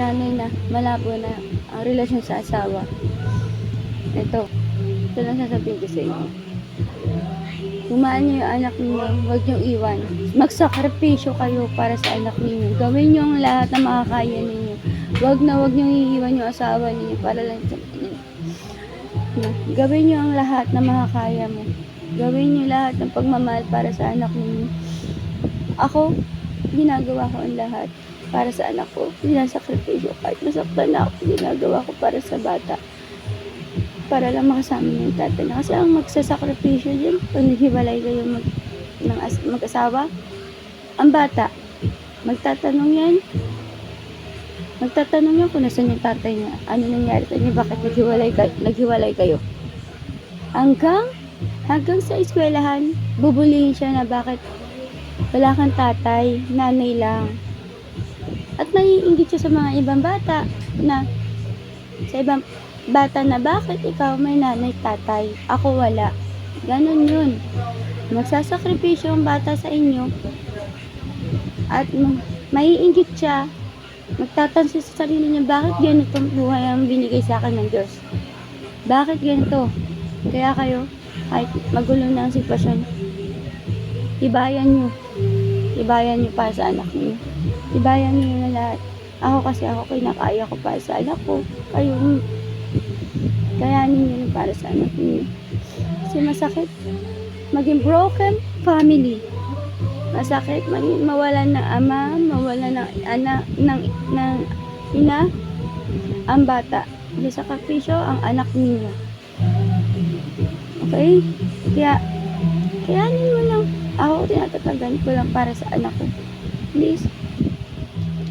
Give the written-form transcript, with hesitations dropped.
nanay na malabo na ang relasyon sa asawa. Ito lang sasabihin ko sa inyo. Tumaan niyo yung anak niyo, huwag niyong iwan. Magsakripisyo kayo para sa anak niyo. Gawin niyo ang lahat na makakaya ninyo. Huwag niyong iiwan yung asawa niyo para lang sa inyo. Gawin niyo ang lahat na makakaya mo. Gawin niyo lahat ng pagmamahal para sa anak niyo. Ako, ginagawa ko ang lahat para sa anak ko. Sinasakripisyo kahit nasaktan na ako, ginagawa ko para sa bata. Para lang makasama yung tatay na. Kasi ang magsasakripisyo dyan, pag naghiwalay kayo mag-asawa, ang bata, magtatanong yan kung nasan yung tatay niya. Ano nangyari sa inyo, bakit naghiwalay kayo. Hanggang sa eskwelahan, bubulihin siya na bakit wala kang tatay, nanay lang. At naiinggit siya sa mga ibang bata na bakit ikaw may nanay, tatay, ako wala. Ganon yun. Magsasakripisyo ang bata sa inyo at maiinggit siya. Magtatanong sa sarili niya, bakit ganitong buhay ang binigay sa akin ng Diyos? Bakit ganito? Kaya kayo, kahit magulo na ang sitwasyon, ibayan nyo para sa anak niyo. Ibayan nyo na lahat. Ako kinakaya ko para sa anak ko. Kayanin nyo para sa anak niyo. Kasi masakit maging broken family. Masakit maging mawalan ng ama, mawalan ng anak, ng ina, ang bata. Hindi sakripisyo ang anak niyo. Okay? Kayanin mo lang. Ako, tinatatagan ko lang para sa anak ko. Please.